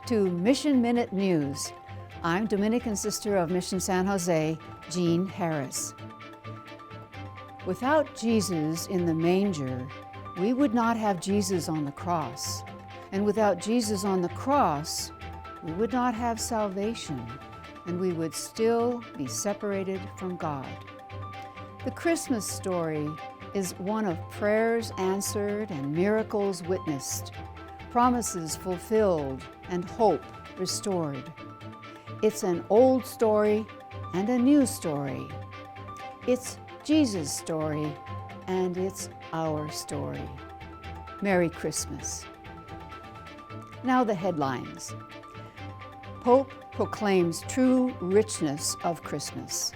to Mission Minute News. I'm Dominican Sister of Mission San Jose, Jean Harris. Without Jesus in the manger, we would not have Jesus on the cross. And without Jesus on the cross, we would not have salvation, and we would still be separated from God. The Christmas story is one of prayers answered and miracles witnessed, promises fulfilled, and hope restored. It's an old story and a new story. It's Jesus' story, and it's our story. Merry Christmas. Now the headlines. Pope proclaims true richness of Christmas.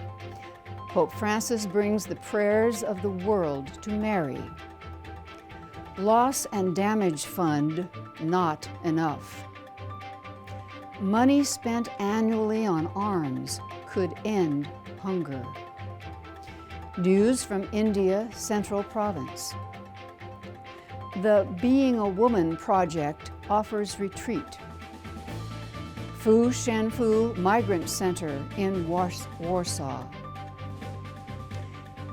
Pope Francis brings the prayers of the world to Mary. Loss and damage fund, not enough. Money spent annually on arms could end hunger. News from India Central Province. The Being a Woman project offers retreat. Fu Shanfu Migrant Center in Warsaw.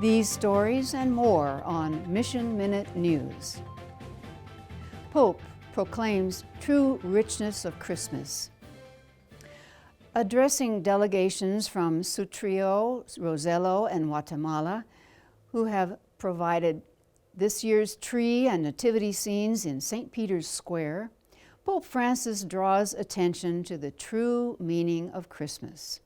These stories and more on Mission Minute News. Pope proclaims true richness of Christmas. Addressing delegations from Sutrio, Rosello, and Guatemala, who have provided this year's tree and nativity scenes in St. Peter's Square, Pope Francis draws attention to the true meaning of Christmas.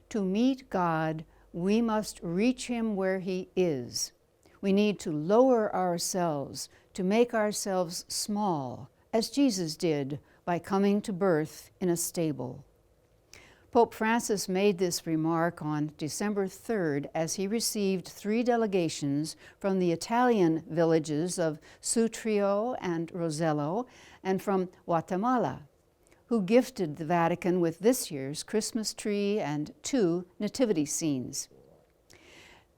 To meet God, we must reach Him where He is. We need to lower ourselves, to make ourselves small, as Jesus did by coming to birth in a stable. Pope Francis made this remark on December 3rd as he received 3 delegations from the Italian villages of Sutrio and Rosello and from Guatemala, who gifted the Vatican with this year's Christmas tree and 2 nativity scenes.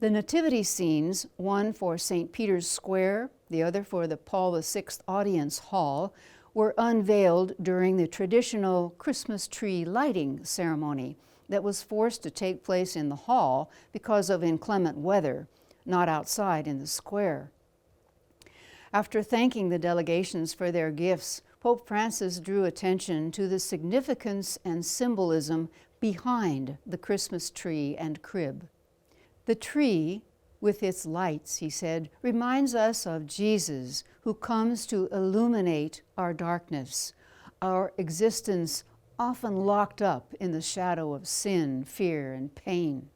The nativity scenes, one for St. Peter's Square, the other for the Paul VI Audience Hall, were unveiled during the traditional Christmas tree lighting ceremony that was forced to take place in the hall because of inclement weather, not outside in the square. After thanking the delegations for their gifts, Pope Francis drew attention to the significance and symbolism behind the Christmas tree and crib. The tree, with its lights, he said, reminds us of Jesus, who comes to illuminate our darkness, our existence often locked up in the shadow of sin, fear, and pain.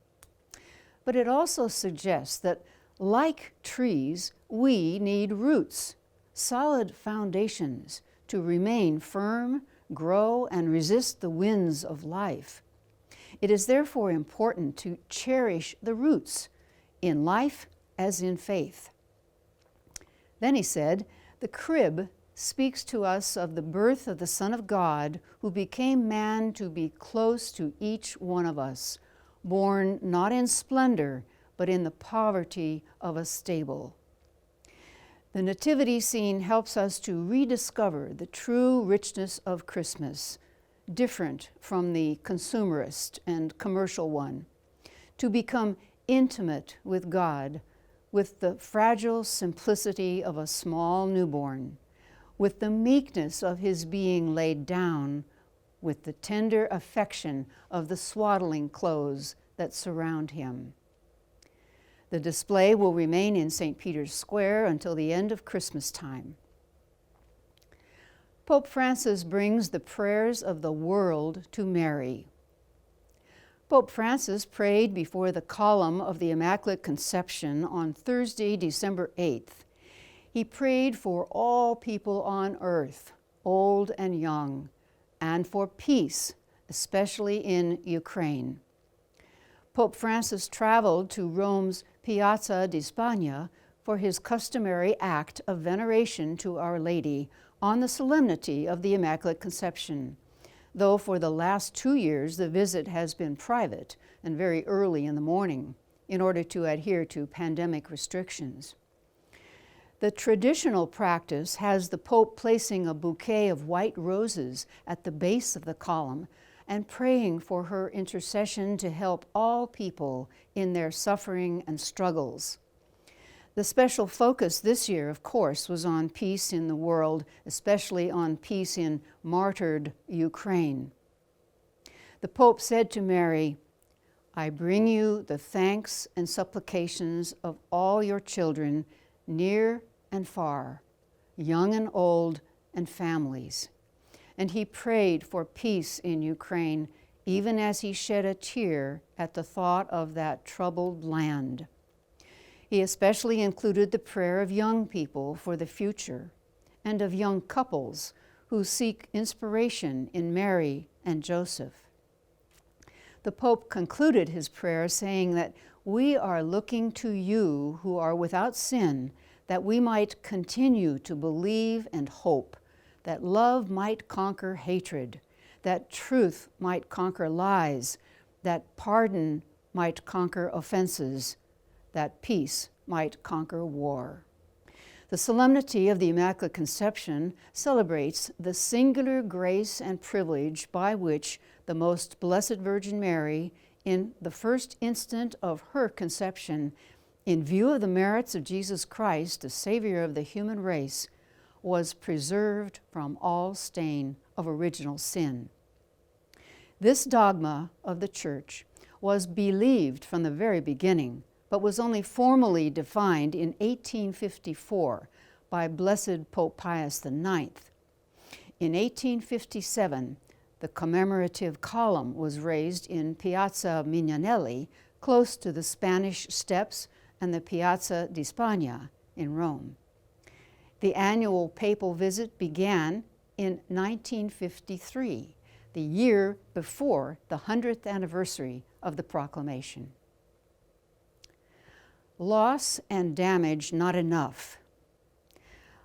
But it also suggests that, like trees, we need roots, solid foundations, to remain firm, grow, and resist the winds of life. It is therefore important to cherish the roots, in life as in faith. Then he said, the crib speaks to us of the birth of the Son of God, who became man to be close to each one of us, born not in splendor, but in the poverty of a stable. The nativity scene helps us to rediscover the true richness of Christmas, different from the consumerist and commercial one, to become intimate with God, with the fragile simplicity of a small newborn, with the meekness of His being laid down, with the tender affection of the swaddling clothes that surround Him. The display will remain in St. Peter's Square until the end of Christmas time. Pope Francis brings the prayers of the world to Mary. Pope Francis prayed before the column of the Immaculate Conception on Thursday, December 8th. He prayed for all people on earth, old and young, and for peace, especially in Ukraine. Pope Francis traveled to Rome's Piazza di Spagna for his customary act of veneration to Our Lady on the solemnity of the Immaculate Conception, though for the last 2 years the visit has been private and very early in the morning in order to adhere to pandemic restrictions. The traditional practice has the Pope placing a bouquet of white roses at the base of the column and praying for her intercession to help all people in their suffering and struggles. The special focus this year, of course, was on peace in the world, especially on peace in martyred Ukraine. The Pope said to Mary, "I bring you the thanks and supplications of all your children, near and far, young and old, and families." And he prayed for peace in Ukraine, even as he shed a tear at the thought of that troubled land. He especially included the prayer of young people for the future and of young couples who seek inspiration in Mary and Joseph. The Pope concluded his prayer saying that we are looking to you who are without sin, that we might continue to believe and hope, that love might conquer hatred, that truth might conquer lies, that pardon might conquer offenses, that peace might conquer war. The solemnity of the Immaculate Conception celebrates the singular grace and privilege by which the Most Blessed Virgin Mary, in the first instant of her conception, in view of the merits of Jesus Christ, the Savior of the human race, was preserved from all stain of original sin. This dogma of the Church was believed from the very beginning, but was only formally defined in 1854 by Blessed Pope Pius IX. In 1857, the commemorative column was raised in Piazza Mignanelli, close to the Spanish Steps and the Piazza di Spagna in Rome. The annual papal visit began in 1953, the year before the 100th anniversary of the proclamation. Loss and damage not enough.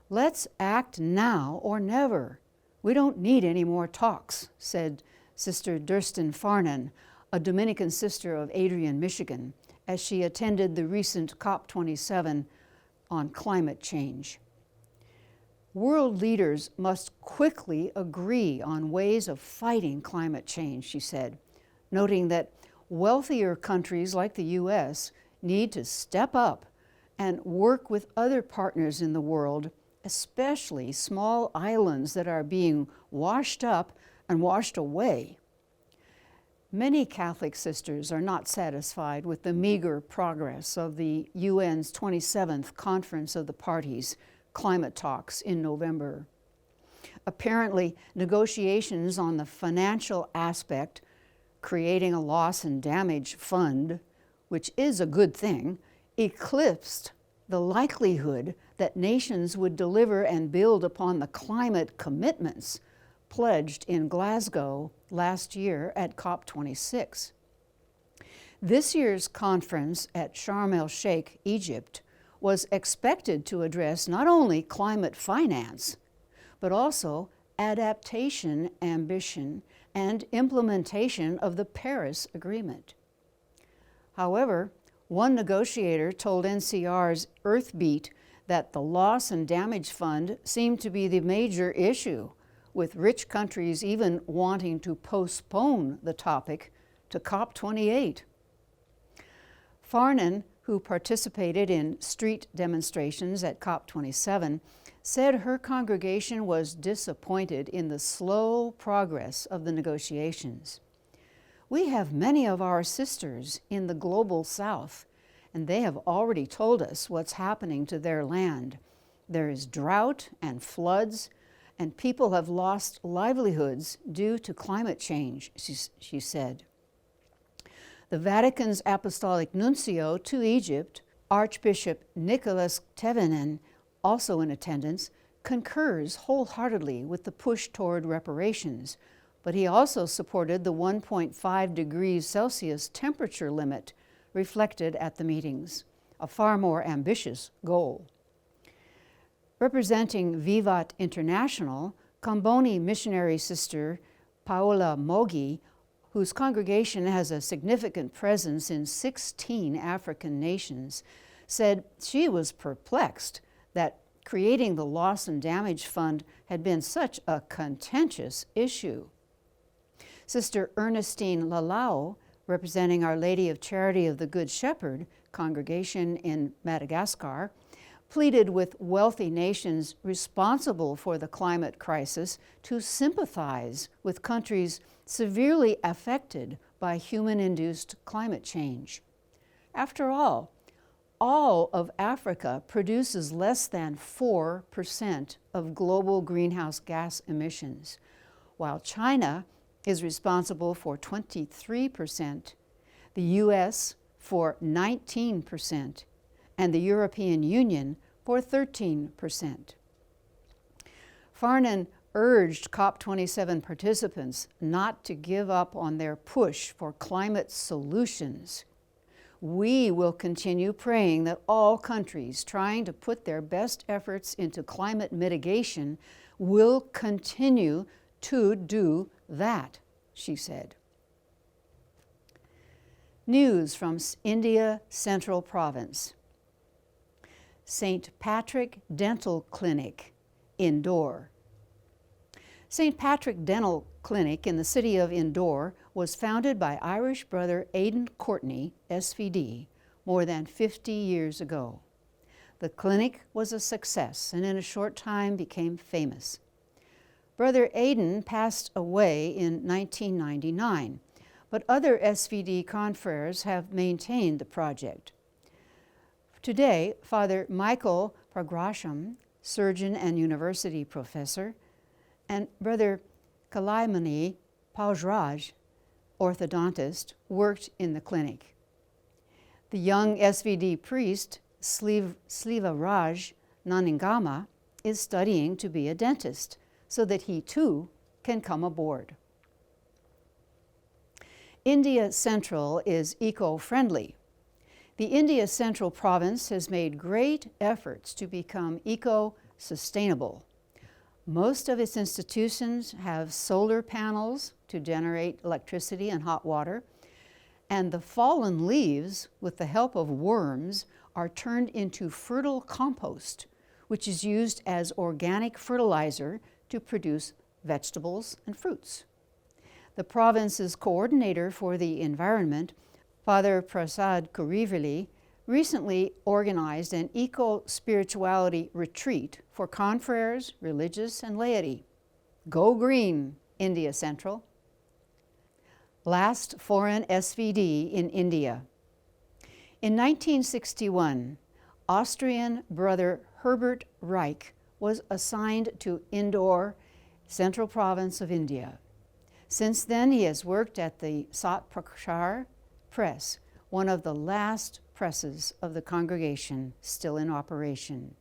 Let's act now or never. We don't need any more talks, said Sister Durstin Farnan, a Dominican sister of Adrian, Michigan, as she attended the recent COP27 on climate change. World leaders must quickly agree on ways of fighting climate change, she said, noting that wealthier countries like the U.S. need to step up and work with other partners in the world, especially small islands that are being washed up and washed away. Many Catholic sisters are not satisfied with the meager progress of the UN's 27th Conference of the Parties climate talks in November. Apparently, negotiations on the financial aspect, creating a loss and damage fund, which is a good thing, eclipsed the likelihood that nations would deliver and build upon the climate commitments pledged in Glasgow last year at COP26. This year's conference at Sharm el-Sheikh, Egypt, was expected to address not only climate finance, but also adaptation ambition and implementation of the Paris Agreement. However, one negotiator told NCR's Earthbeat that the Loss and Damage Fund seemed to be the major issue, with rich countries even wanting to postpone the topic to COP28. Farnan, who participated in street demonstrations at COP27, said her congregation was disappointed in the slow progress of the negotiations. We have many of our sisters in the global south, and they have already told us what's happening to their land. There is drought and floods, and people have lost livelihoods due to climate change, she said. The Vatican's Apostolic Nuncio to Egypt, Archbishop Nicholas Tevenen, also in attendance, concurs wholeheartedly with the push toward reparations, but he also supported the 1.5 degrees Celsius temperature limit reflected at the meetings, a far more ambitious goal. Representing Vivat International, Comboni missionary sister Paola Mogi, whose congregation has a significant presence in 16 African nations, said she was perplexed that creating the Loss and Damage Fund had been such a contentious issue. Sister Ernestine Lalao, representing Our Lady of Charity of the Good Shepherd congregation in Madagascar, pleaded with wealthy nations responsible for the climate crisis to sympathize with countries severely affected by human-induced climate change. After all of Africa produces less than 4% of global greenhouse gas emissions, while China is responsible for 23%, the US for 19%, and the European Union for 13%. Farnan urged COP27 participants not to give up on their push for climate solutions. We will continue praying that all countries trying to put their best efforts into climate mitigation will continue to do that, she said. News from India Central Province. St. Patrick Dental Clinic, Indore. St. Patrick Dental Clinic in the city of Indore was founded by Irish brother Aidan Courtney, SVD, more than 50 years ago. The clinic was a success and in a short time became famous. Brother Aidan passed away in 1999, but other SVD confreres have maintained the project. Today, Father Michael Pragrasham, surgeon and university professor, and Brother Kalaimani Paujraj, orthodontist, worked in the clinic. The young SVD priest, Sliva Raj Naningama, is studying to be a dentist so that he too can come aboard. India Central is eco-friendly. The India Central Province has made great efforts to become eco-sustainable. Most of its institutions have solar panels to generate electricity and hot water, and the fallen leaves, with the help of worms, are turned into fertile compost, which is used as organic fertilizer to produce vegetables and fruits. The province's coordinator for the environment, Father Prasad Kurivali, recently organized an eco-spirituality retreat for confreres, religious, and laity. Go green, India Central. Last foreign SVD in India. In 1961, Austrian brother Herbert Reich was assigned to Indore, Central Province of India. Since then, he has worked at the Sat Prakshar Press, one of the last presses of the congregation still in operation.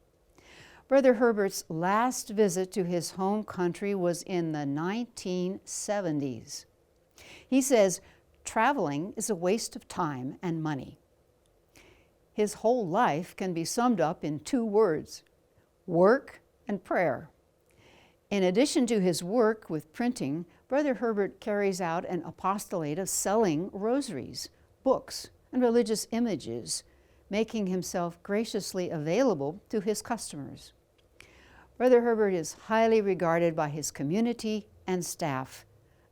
Brother Herbert's last visit to his home country was in the 1970s. He says traveling is a waste of time and money. His whole life can be summed up in 2 words: work and prayer. In addition to his work with printing, Brother Herbert carries out an apostolate of selling rosaries, books, and religious images, making himself graciously available to his customers. Brother Herbert is highly regarded by his community and staff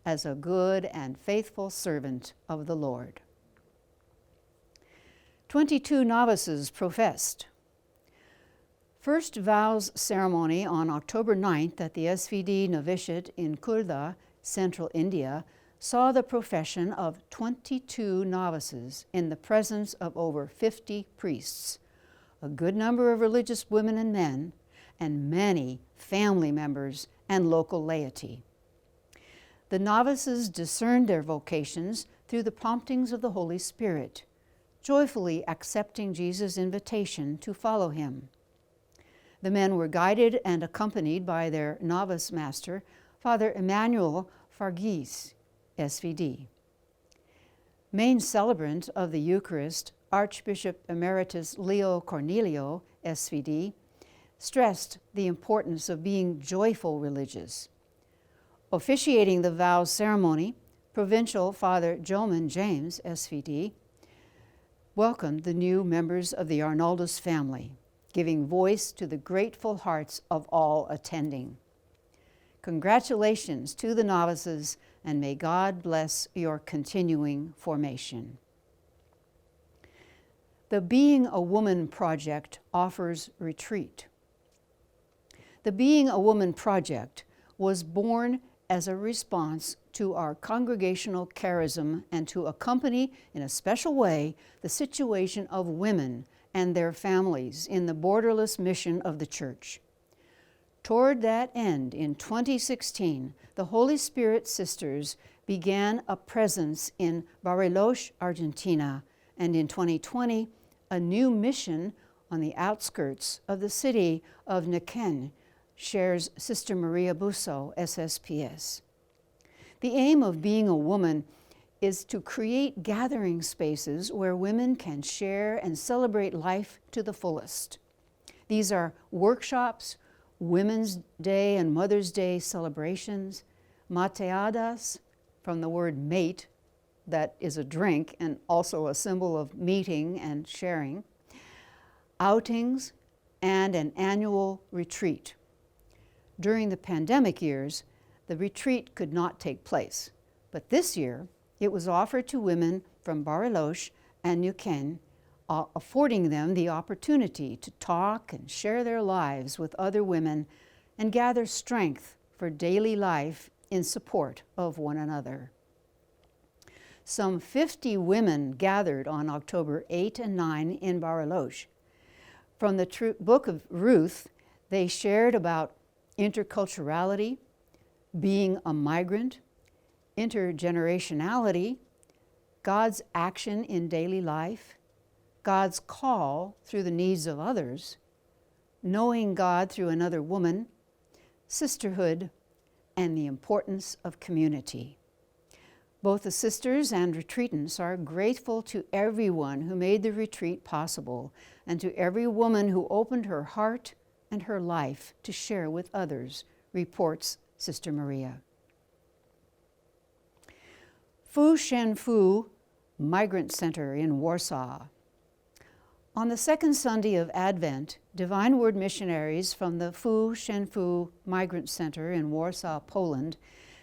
as a good and faithful servant of the Lord. 22 novices professed. First vows ceremony on October 9th at the SVD novitiate in Khurda, Central India, saw the profession of 22 novices in the presence of over 50 priests, a good number of religious women and men, and many family members and local laity. The novices discerned their vocations through the promptings of the Holy Spirit, joyfully accepting Jesus' invitation to follow him. The men were guided and accompanied by their novice master, Father Emmanuel Farghese, SVD. Main celebrant of the Eucharist, Archbishop Emeritus Leo Cornelio, SVD, stressed the importance of being joyful religious. Officiating the vows ceremony, Provincial Father Joman James, SVD, welcomed the new members of the Arnaldus family. giving voice to the grateful hearts of all attending. Congratulations to the novices, and may God bless your continuing formation. The Being a Woman Project offers retreat. The Being a Woman Project was born as a response to our congregational charism and to accompany in a special way the situation of women and their families in the borderless mission of the Church. Toward that end, in 2016, the Holy Spirit Sisters began a presence in Bariloche, Argentina, and in 2020, a new mission on the outskirts of the city of Neuquén, shares Sister Maria Busso, SSPS. The aim of Being a Woman is to create gathering spaces where women can share and celebrate life to the fullest. These are workshops, Women's Day and Mother's Day celebrations, mateadas, from the word mate, that is a drink and also a symbol of meeting and sharing, outings, and an annual retreat. During the pandemic years, the retreat could not take place, but this year it was offered to women from Bariloche and Neuquén, affording them the opportunity to talk and share their lives with other women and gather strength for daily life in support of one another. Some 50 women gathered on October 8 and 9 in Bariloche. From the book of Ruth, they shared about interculturality, being a migrant, intergenerationality, God's action in daily life, God's call through the needs of others, knowing God through another woman, sisterhood, and the importance of community. Both the sisters and retreatants are grateful to everyone who made the retreat possible and to every woman who opened her heart and her life to share with others, reports Sister Maria. Fu Shen Fu Migrant Center in Warsaw. On the second Sunday of Advent, Divine Word missionaries from the Fu Shen Fu Migrant Center in Warsaw, Poland,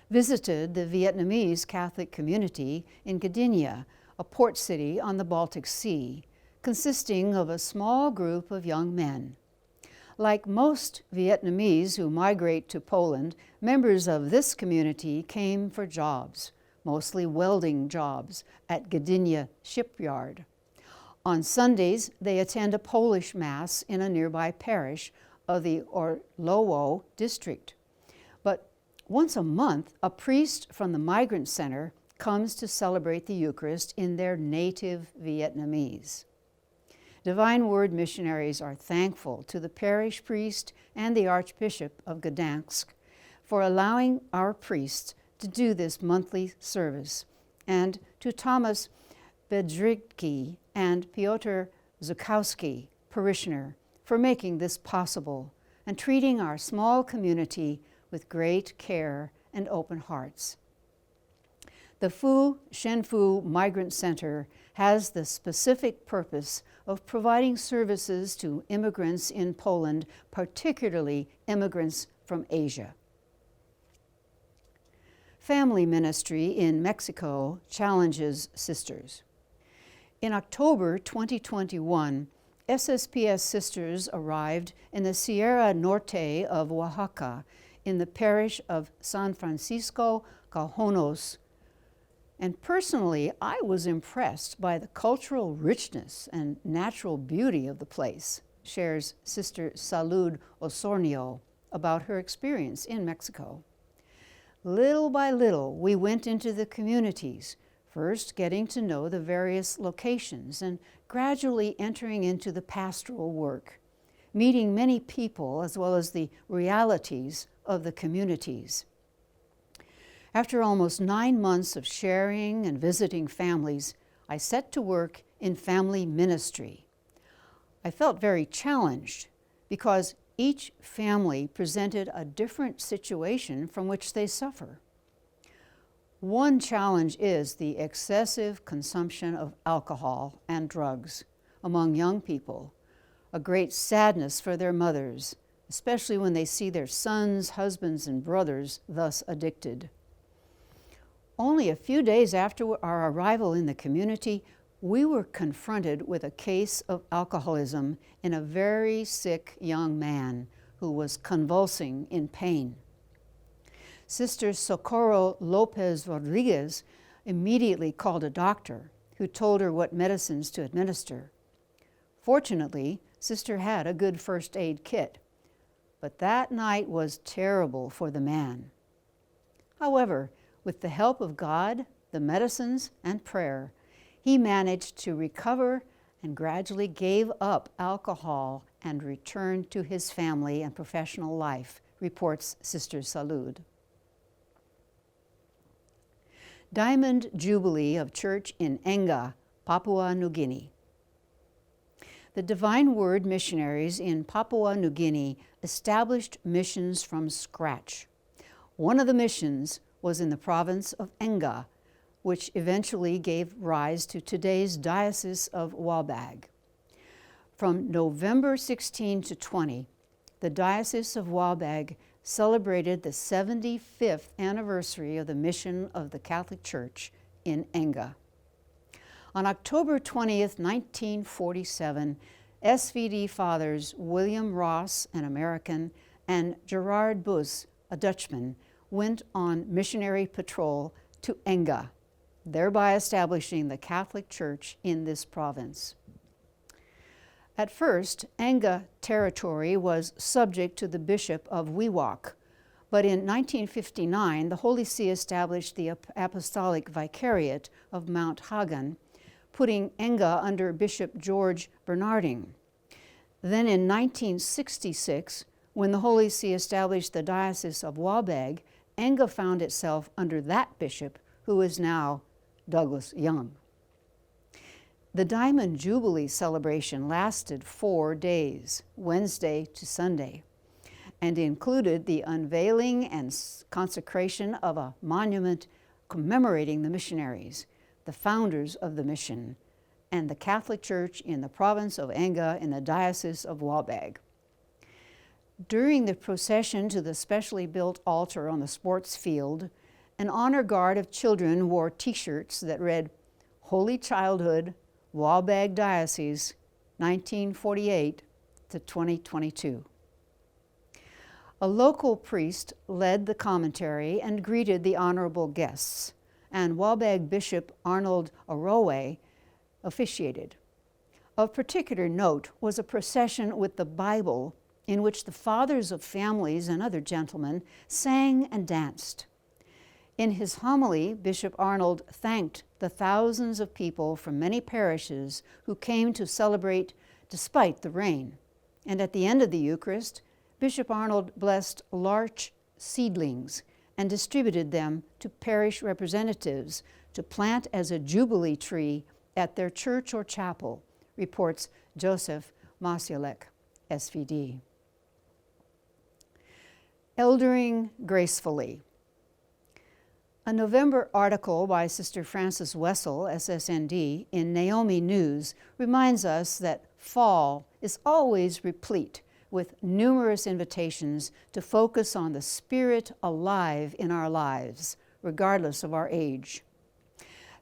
visited the Vietnamese Catholic community in Gdynia, a port city on the Baltic Sea, consisting of a small group of young men. Like most Vietnamese who migrate to Poland, members of this community came for jobs, mostly welding jobs, at Gdynia shipyard. On Sundays, they attend a Polish Mass in a nearby parish of the Orłowo district. But once a month, a priest from the Migrant Center comes to celebrate the Eucharist in their native Vietnamese. Divine Word missionaries are thankful to the parish priest and the Archbishop of Gdansk for allowing our priests to do this monthly service, and to Thomas Bedrzicki and Piotr Zukowski, parishioner, for making this possible and treating our small community with great care and open hearts. The Fu Shen Fu Migrant Center has the specific purpose of providing services to immigrants in Poland, particularly immigrants from Asia. Family ministry in Mexico challenges sisters. In October 2021, SSPS sisters arrived in the Sierra Norte of Oaxaca in the parish of San Francisco Cajonos. And personally, I was impressed by the cultural richness and natural beauty of the place, shares Sister Salud Osornio about her experience in Mexico. Little by little, we went into the communities, first getting to know the various locations and gradually entering into the pastoral work, meeting many people as well as the realities of the communities. After almost 9 months of sharing and visiting families, I set to work in family ministry. I felt very challenged because each family presented a different situation from which they suffer. One challenge is the excessive consumption of alcohol and drugs among young people, a great sadness for their mothers, especially when they see their sons, husbands, and brothers thus addicted. Only a few days after our arrival in the community, we were confronted with a case of alcoholism in a very sick young man who was convulsing in pain. Sister Socorro Lopez Rodriguez immediately called a doctor who told her what medicines to administer. Fortunately, Sister had a good first aid kit, but that night was terrible for the man. However, with the help of God, the medicines, and prayer, he managed to recover and gradually gave up alcohol and returned to his family and professional life, reports Sister Salud. Diamond Jubilee of Church in Enga, Papua New Guinea. The Divine Word missionaries in Papua New Guinea established missions from scratch. One of the missions was in the province of Enga, which eventually gave rise to today's Diocese of Walbag. From November 16 to 20, the Diocese of Walbag celebrated the 75th anniversary of the mission of the Catholic Church in Enga. On October 20th, 1947, SVD fathers William Ross, an American, and Gerard Bus, a Dutchman, went on missionary patrol to Enga, thereby establishing the Catholic Church in this province. At first, Enga territory was subject to the Bishop of Wewak, but in 1959, the Holy See established the Apostolic Vicariate of Mount Hagen, putting Enga under Bishop George Bernarding. Then in 1966, when the Holy See established the Diocese of Walbag, Enga found itself under that bishop, who is now Douglas Young. The Diamond Jubilee celebration lasted 4 days, Wednesday to Sunday, and included the unveiling and consecration of a monument commemorating the missionaries, the founders of the mission, and the Catholic Church in the province of Enga in the Diocese of Walbag. During the procession to the specially built altar on the sports field, an honor guard of children wore T-shirts that read, "Holy Childhood, Walbag Diocese, 1948 to 2022. A local priest led the commentary and greeted the honorable guests, and Walbag Bishop Arnold Arowe officiated. Of particular note was a procession with the Bible in which the fathers of families and other gentlemen sang and danced. In his homily, Bishop Arnold thanked the thousands of people from many parishes who came to celebrate despite the rain. And at the end of the Eucharist, Bishop Arnold blessed larch seedlings and distributed them to parish representatives to plant as a jubilee tree at their church or chapel, reports Joseph Masielek, SVD. Eldering gracefully. A November article by Sister Frances Wessel, SSND, in Naomi News reminds us that fall is always replete with numerous invitations to focus on the Spirit alive in our lives, regardless of our age.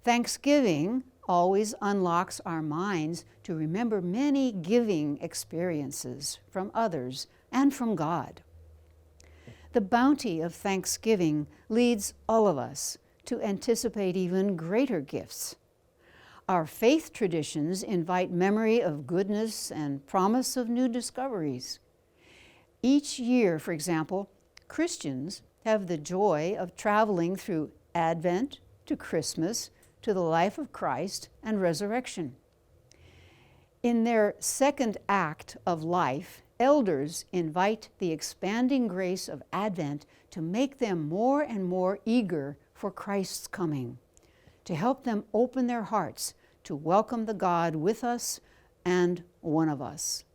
Thanksgiving always unlocks our minds to remember many giving experiences from others and from God. The bounty of thanksgiving leads all of us to anticipate even greater gifts. Our faith traditions invite memory of goodness and promise of new discoveries. Each year, for example, Christians have the joy of traveling through Advent to Christmas to the life of Christ and resurrection. In their second act of life, elders invite the expanding grace of Advent to make them more and more eager for Christ's coming, to help them open their hearts to welcome the God with us and one of us.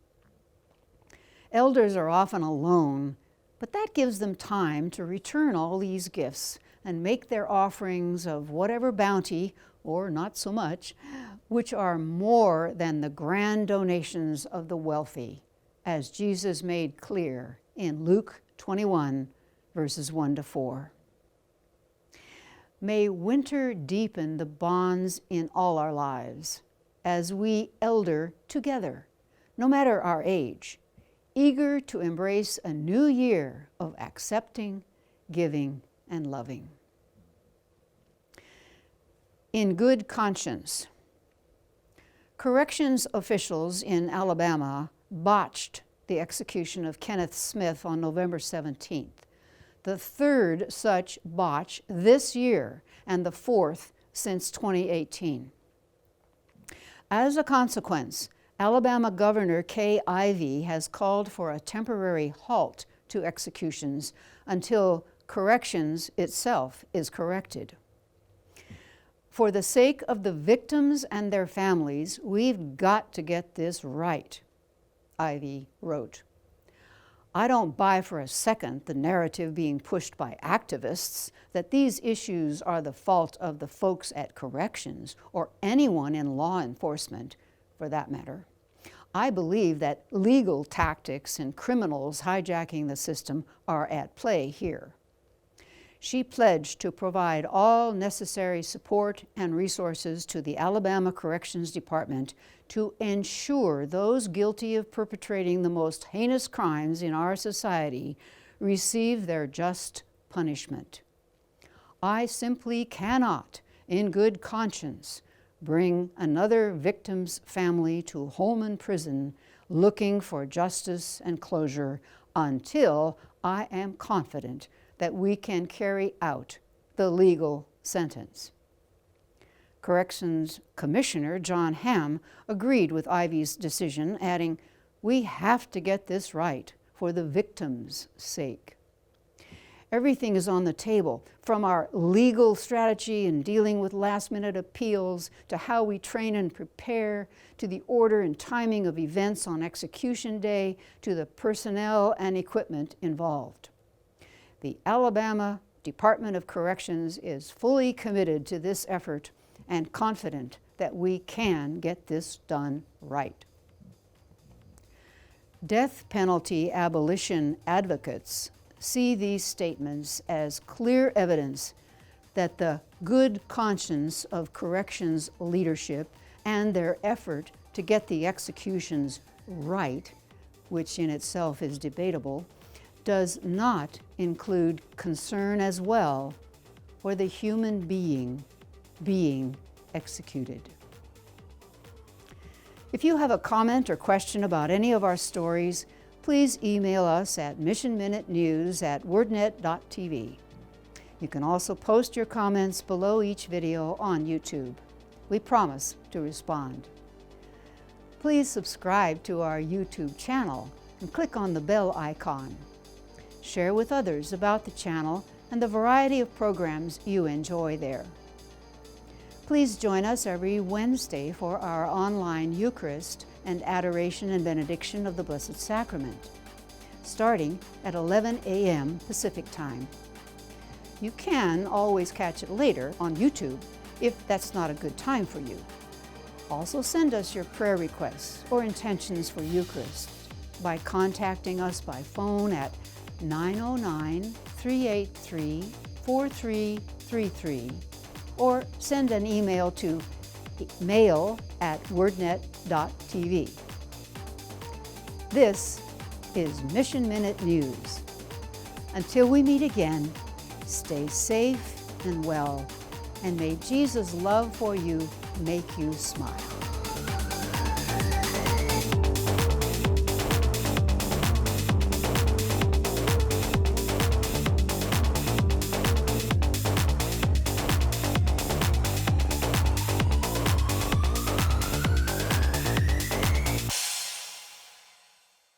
Elders are often alone, but that gives them time to return all these gifts and make their offerings of whatever bounty, or not so much, which are more than the grand donations of the wealthy, as Jesus made clear in Luke 21, verses 1 to 4. May winter deepen the bonds in all our lives as we elder together, no matter our age, eager to embrace a new year of accepting, giving, and loving. In good conscience, corrections officials in Alabama botched the execution of Kenneth Smith on November 17th, the third such botch this year and the fourth since 2018. As a consequence, Alabama Governor Kay Ivey has called for a temporary halt to executions until corrections itself is corrected. For the sake of the victims and their families, we've got to get this right, Ivey wrote. I don't buy for a second the narrative being pushed by activists that these issues are the fault of the folks at corrections or anyone in law enforcement, for that matter. I believe that legal tactics and criminals hijacking the system are at play here. She pledged to provide all necessary support and resources to the Alabama Corrections Department to ensure those guilty of perpetrating the most heinous crimes in our society receive their just punishment. I simply cannot, in good conscience, bring another victim's family to Holman Prison looking for justice and closure until I am confident that we can carry out the legal sentence. Corrections Commissioner John Hamm agreed with Ivey's decision, adding, "We have to get this right for the victims' sake." Everything is on the table, from our legal strategy in dealing with last-minute appeals, to how we train and prepare, to the order and timing of events on execution day, to the personnel and equipment involved. The Alabama Department of Corrections is fully committed to this effort and confident that we can get this done right. Death penalty abolition advocates see these statements as clear evidence that the good conscience of corrections leadership and their effort to get the executions right, which in itself is debatable, does not include concern as well for the human being executed. If you have a comment or question about any of our stories, please email us at missionminutenews@wordnet.tv. You can also post your comments below each video on YouTube. We promise to respond. Please subscribe to our YouTube channel and click on the bell icon. Share with others about the channel and the variety of programs you enjoy there. Please join us every Wednesday for our online Eucharist and Adoration and Benediction of the Blessed Sacrament, starting at 11 a.m. Pacific Time. You can always catch it later on YouTube if that's not a good time for you. Also send us your prayer requests or intentions for Eucharist by contacting us by phone at 909-383-4333 or send an email to mail@wordnet.tv. This is Mission Minute News. Until we meet again, stay safe and well, and may Jesus' love for you make you smile.